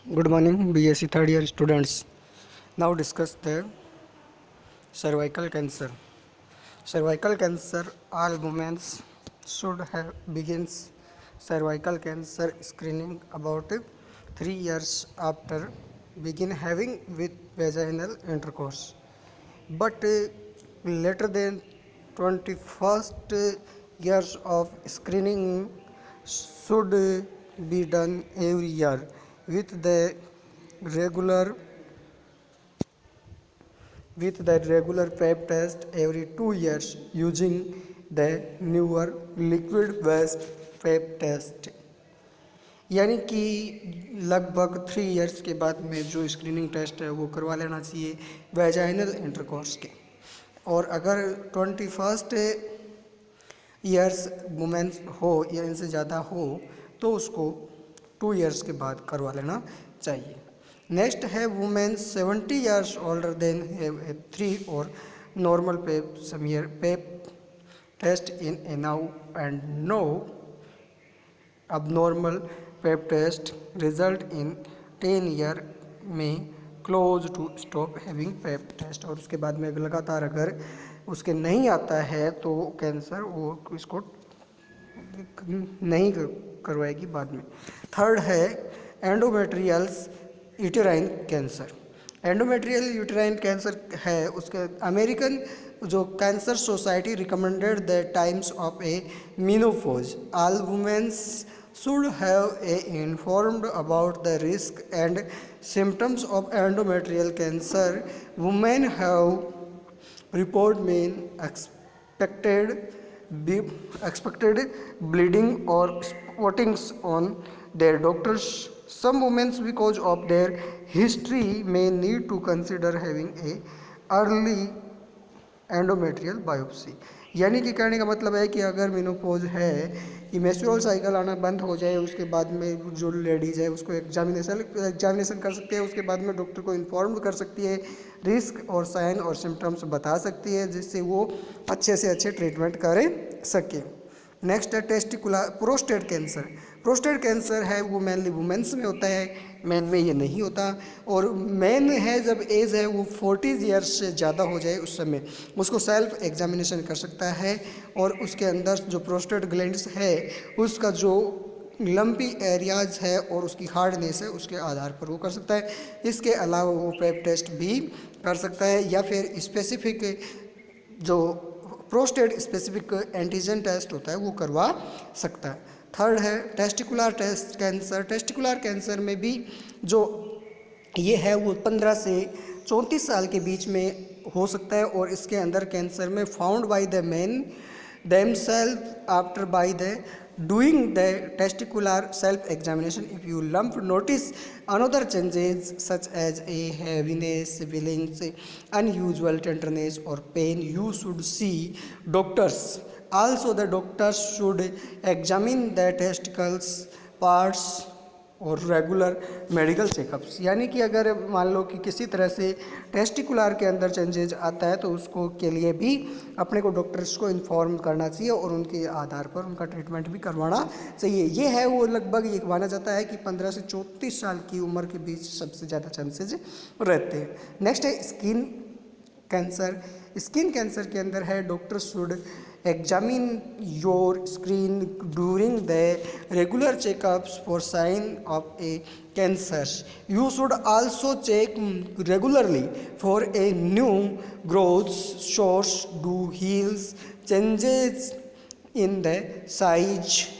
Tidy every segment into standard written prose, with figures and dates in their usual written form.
Good morning, BSc third year students. Now discuss the cervical cancer. Cervical cancer, all women should have begins cervical cancer screening about 3 years after begin having with vaginal intercourse. But later than 21st years of screening should be done every year with the regular regular pap test every 2 years using the newer liquid based pap test। यानी कि लगभग 3 years के बाद में जो screening test है वो करवा लेना चाहिए वेजाइनल इंटरकोर्स के। और अगर 21st ईयर्स वुमेन्स हो या इनसे ज़्यादा हो तो उसको 2 इयर्स के बाद करवा लेना चाहिए। नेक्स्ट है women's 70 years older than have a 3 और normal pap smear pap test in a now and no abnormal pap test result in 10 year में close to stop having pap test. और उसके बाद में लगातार अगर उसके नहीं आता है तो कैंसर वो इसको नहीं करवाएगी बाद में। थर्ड है endometrials uterine cancer. Endometrial uterine cancer है उसके अमेरिकन जो cancer society recommended the times of a menopause all women's should have a informed about the risk and symptoms of endometrial cancer. Women have report mean expected bleeding or spottings on their doctors. Some women because of their history may need to consider having a early endometrial biopsy. यानी कि कहने का मतलब है कि अगर menopause है कि मेंस्ट्रुअल साइकिल आना बंद हो जाए उसके बाद में जो लेडीज़ है उसको एग्जामिनेशन कर सकती है। उसके बाद में डॉक्टर को इन्फॉर्म कर सकती है, रिस्क और साइन और सिम्टम्स बता सकती है जिससे वो अच्छे से अच्छे ट्रीटमेंट कर सके। नेक्स्ट है testicular prostate cancer. Prostate cancer है वो मेनली वुमेन्स में होता है, मैन में ये नहीं होता। और मैन है जब एज है वो 40 ईयर्स से ज़्यादा हो जाए उस समय उसको सेल्फ एग्जामिनेशन कर सकता है और उसके अंदर जो प्रोस्टेट ग्लैंड्स है उसका जो लंपी एरियाज है और उसकी हार्डनेस है उसके आधार पर वो कर सकता है। इसके अलावा वो पेप टेस्ट भी कर सकता है या फिर स्पेसिफिक जो प्रोस्टेट स्पेसिफिक एंटीजन टेस्ट होता है वो करवा सकता है। थर्ड है testicular test cancer. Testicular cancer में भी जो ये है वो 15 से 34 साल के बीच में हो सकता है और इसके अंदर कैंसर में found by the man themselves after by the doing the testicular self examination. If you lump notice another changes such as a heaviness, feelings, unusual tenderness or pain, you should see doctors. Also the doctors should examine the testicles parts और regular medical checkups. यानी कि अगर मान लो कि किसी तरह से testicular के अंदर चेंजेज आता है तो उसको के लिए भी अपने को डॉक्टर्स को इन्फॉर्म करना चाहिए और उनके आधार पर उनका ट्रीटमेंट भी करवाना चाहिए। ये है वो लगभग ये माना जाता है कि 15 से 34 साल की उम्र के बीच सबसे ज़्यादा चांसेज रहते हैं। नेक्स्ट है स्किन कैंसर। स्किन कैंसर के अंदर है doctor should examine your skin during the regular checkups for sign of a cancer. You should also check regularly for a new growth source, do heals, changes in the size,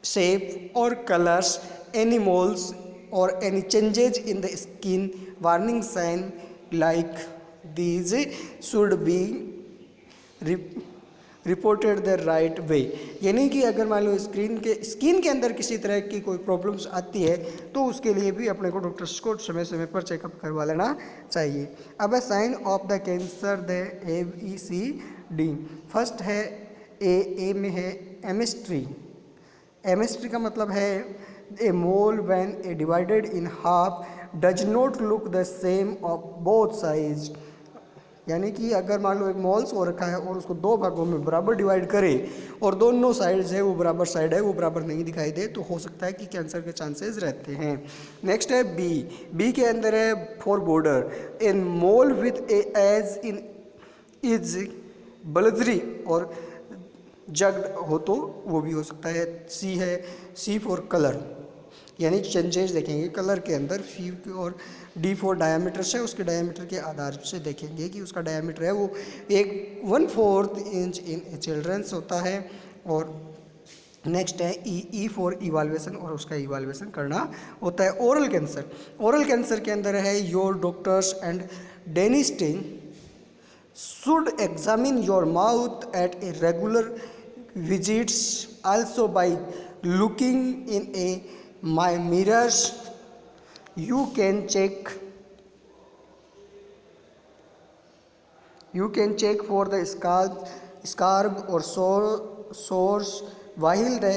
shape or colors, any moles or any changes in the skin. Warning sign like these should be reported the right way. यानी कि अगर मान लो skin के अंदर किसी तरह की कोई प्रॉब्लम्स आती है तो उसके लिए भी अपने को डॉक्टर्स को समय समय पर चेकअप करवा लेना चाहिए। अब है sign of the cancer the ABCD। First है ए में है एमिस्ट्री। एमिस्ट्री का मतलब है a mole when a divided in half does not look the same of both sides. यानी कि अगर मान लो एक मॉल्स हो रखा है और उसको दो भागों में बराबर डिवाइड करें और दोनों साइड्स है वो बराबर साइड है वो बराबर नहीं दिखाई दे तो हो सकता है कि कैंसर के चांसेस रहते हैं। नेक्स्ट है बी। बी के अंदर है for border in mole with a edge in is blurry और जग्ड हो तो वो भी हो सकता है। सी है सी फॉर कलर, यानी चेंजेस देखेंगे कलर के अंदर। फी और डी फॉर डायमीटर्स है, उसके डायमीटर के आधार से देखेंगे कि उसका डायमीटर है वो 1/4 इंच इन चिल्ड्रंस होता है। और नेक्स्ट है ई फॉर इवाल्युएशन और उसका इवाल्युएशन करना होता है। ओरल कैंसर, ओरल कैंसर के अंदर है your doctors and dentist should examine your mouth at a regular visits also by looking in a my mirrors. You can check for the scarb or sores while the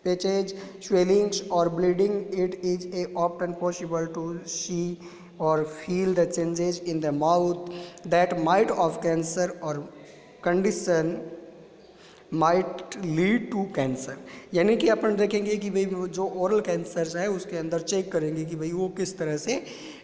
patches, swellings or bleeding. It is often possible to see or feel the changes in the mouth that might of cancer or condition might lead to cancer. यानी कि अपन देखेंगे कि भाई वो जो oral cancer है उसके अंदर चेक करेंगे कि भाई वो किस तरह से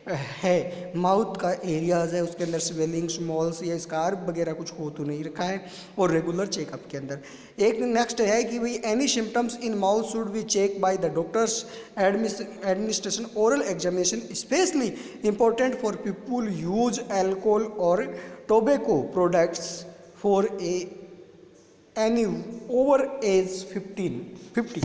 है, माउथ का एरियाज है उसके अंदर स्वेलिंग्स मॉल्स या स्कार वगैरह कुछ हो तो नहीं रखा है, और रेगुलर चेकअप के अंदर। एक नेक्स्ट है कि भाई any symptoms in mouth should be check by the doctors administration oral examination specially important for people use alcohol और tobacco products for any over age 50,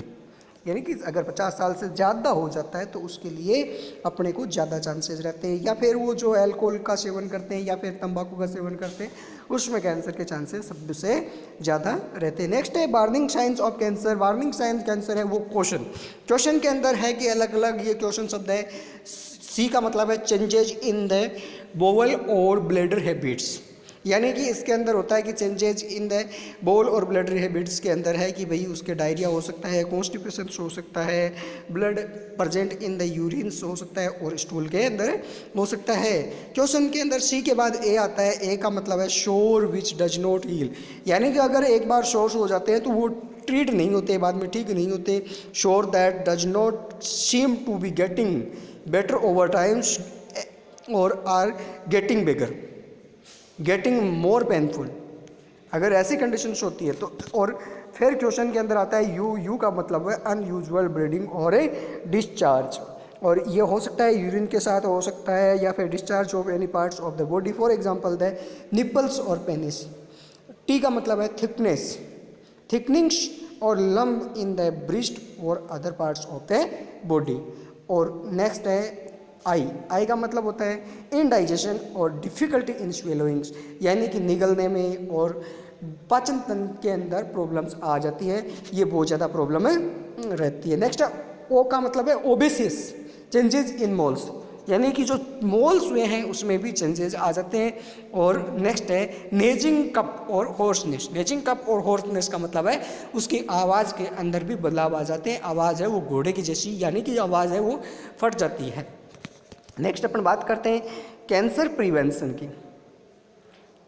यानी कि अगर 50 साल से ज़्यादा हो जाता है तो उसके लिए अपने को ज़्यादा चांसेस रहते हैं, या फिर वो जो अल्कोहल का सेवन करते हैं या फिर तंबाकू का सेवन करते हैं उसमें कैंसर के चांसेस सबसे ज़्यादा रहते हैं। नेक्स्ट है warning science of cancer. Warning science cancer है वो क्वेश्चन के अंदर है कि अलग अलग ये क्वेश्चन शब्द है। सी का मतलब है चेंजेज इन द बोवल और ब्लैडर हैबिट्स, यानी कि इसके अंदर होता है कि चेंजेज इन द बोल और ब्लड हैबिट्स के अंदर है कि भाई उसके डायरिया हो सकता है, कॉन्स्टिपेशन हो सकता है, ब्लड प्रेजेंट इन द यूरिन्स हो सकता है और स्टूल के अंदर हो सकता है। क्वेश्चन के अंदर सी के बाद ए आता है। ए का मतलब है शोर विच डज नॉट हील, यानी कि अगर एक बार शोर हो जाते हैं तो वो ट्रीट नहीं होते, बाद में ठीक नहीं होते। Sore that does not seem to be getting better over times और are getting bigger, getting more painful, अगर ऐसी कंडीशंस होती है तो। और फिर क्वेश्चन के अंदर आता है यू का मतलब है अनयूजुअल ब्लीडिंग और ए डिस्चार्ज, और ये हो सकता है यूरिन के साथ हो सकता है या फिर discharge of any parts of the body, for example the nipples और पेनिस। टी का मतलब है थिकनेस, थिकनिंग्स और लम्ब इन द ब्रेस्ट और other parts of the body. और नेक्स्ट है आई का मतलब होता है इनडाइजेशन और डिफ़िकल्टी इन स्वेलोइंग्स, यानी कि निगलने में और पाचन तंत्र के अंदर प्रॉब्लम्स आ जाती है, ये बहुत ज़्यादा प्रॉब्लम रहती है। नेक्स्ट ओ का मतलब है ओबेसिस, चेंजेस इन मोल्स, यानी कि जो मोल्स हुए हैं उसमें भी चेंजेस आ जाते हैं। और नेक्स्ट है नेजिंग कप और हॉर्सनेस। नेजिंग कप और हॉर्सनेस का मतलब है उसकी आवाज़ के अंदर भी बदलाव आ जाते हैं, आवाज़ है वो घोड़े की जैसी, यानी कि आवाज़ है वो फट जाती है। नेक्स्ट अपन बात करते हैं कैंसर प्रिवेंशन की,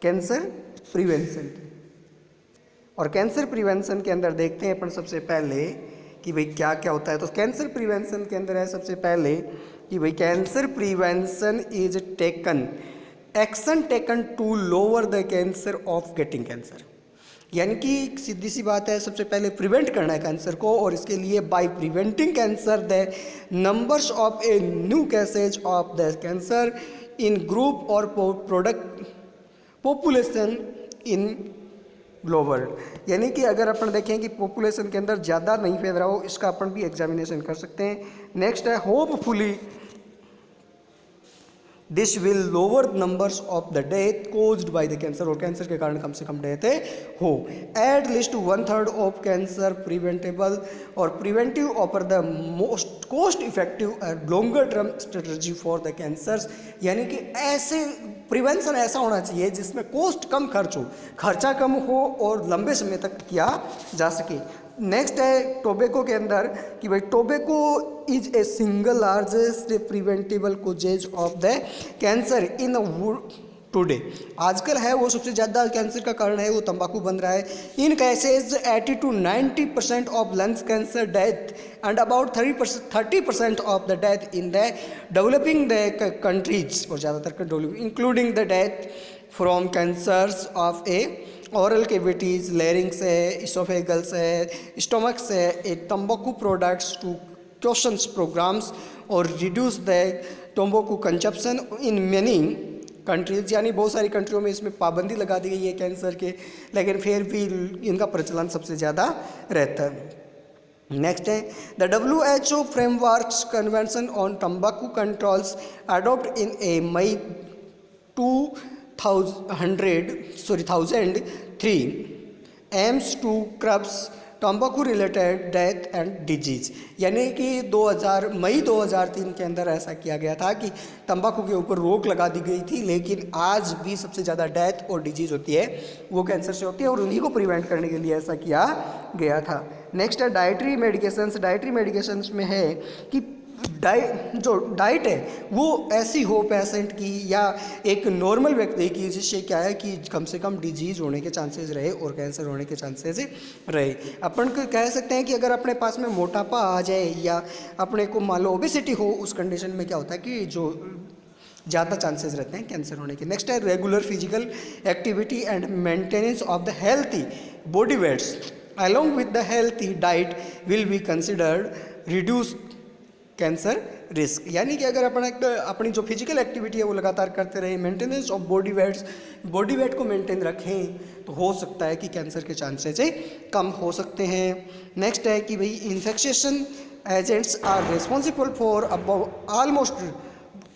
कैंसर प्रिवेंशन की। और कैंसर प्रिवेंशन के अंदर देखते हैं अपन सबसे पहले कि भाई क्या क्या होता है। तो कैंसर प्रिवेंशन के अंदर है सबसे पहले कि भाई cancer prevention is taken action taken to lower the cancer of getting cancer, यानी कि सीधी सी बात है सबसे पहले प्रिवेंट करना है कैंसर को, और इसके लिए by preventing cancer the numbers of a new cases of the cancer in group और प्रोडक्ट पॉपुलेशन इन ग्लोबल, यानी कि अगर अपन देखें कि पॉपुलेशन के अंदर ज़्यादा नहीं फैल रहा हो, इसका अपन भी एग्जामिनेशन कर सकते हैं। नेक्स्ट है hopefully this will lower numbers of the death caused by the cancer, और कैंसर के कारण कम से कम डेथ हो। At least 1/3 of cancer preventable और preventive offer the most cost effective and longer term strategy for the cancers, यानी कि ऐसे प्रिवेंशन ऐसा होना चाहिए जिसमें कॉस्ट कम खर्च हो, खर्चा कम हो और लंबे समय तक किया जा सके। नेक्स्ट है टोबैको के अंदर कि भाई tobacco is a single largest preventable causes of the cancer in today. आजकल है वो सबसे ज़्यादा कैंसर का कारण है वो तंबाकू बन रहा है। In cases 80 to 90% of lungs cancer death and about 30% of the death in the developing the countries, और ज़्यादातर developing, including the death from cancers of a oral cavities, larynx है, इसोफेगल्स है, स्टमक्स है, a tambaku products to questions programs और reduce the tambaku consumption in many countries. यानी बहुत सारी कंट्रियों में इसमें पाबंदी लगा दी गई है कैंसर के, लेकिन फिर भी इनका प्रचलन सबसे ज़्यादा रहता है। नेक्स्ट है the WHO frameworks convention on tambaku controls adopt in a May 2003 aims to curbs tambaku related death and disease. यानी कि मई 2003 के अंदर ऐसा किया गया था कि तंबाकू के ऊपर रोक लगा दी गई थी, लेकिन आज भी सबसे ज़्यादा डेथ और डिजीज होती है वो कैंसर से होती है, और उन्हीं को प्रिवेंट करने के लिए ऐसा किया गया था। नेक्स्ट है डाइटरी मेडिकेशंस। डाइटरी मेडिकेशंस में है कि जो डाइट है वो ऐसी हो पेशेंट की या एक नॉर्मल व्यक्ति की जिससे क्या है कि कम से कम डिजीज़ होने के चांसेस रहे और कैंसर होने के चांसेस रहे। अपन को कह सकते हैं कि अगर अपने पास में मोटापा आ जाए या अपने को मान लो ओबेसिटी हो, उस कंडीशन में क्या होता है कि जो ज़्यादा चांसेस रहते हैं कैंसर होने के। नेक्स्ट है regular physical activity and maintenance of the healthy body weights along with the healthy diet will be considered reduce cancer risk. यानी कि अगर अपनी जो फिजिकल एक्टिविटी है वो लगातार करते रहे, मेंटेनेंस ऑफ बॉडी वेट को मेंटेन रखें, तो हो सकता है कि कैंसर के चांसेस कम हो सकते हैं। नेक्स्ट है कि भाई infection agents are responsible for about almost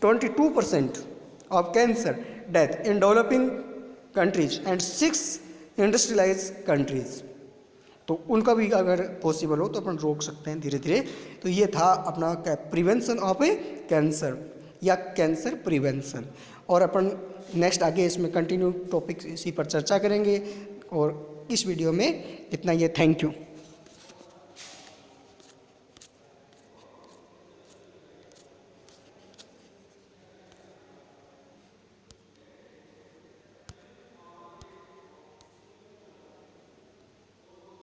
22% of cancer death in developing countries and 6 industrialize countries. तो उनका भी अगर पॉसिबल हो तो अपन रोक सकते हैं धीरे धीरे। तो ये था अपना प्रिवेंशन ऑफ ए कैंसर या कैंसर प्रिवेंशन, और अपन नेक्स्ट आगे इसमें कंटिन्यू टॉपिक इसी पर चर्चा करेंगे। और इस वीडियो में इतना ही है। Thank you.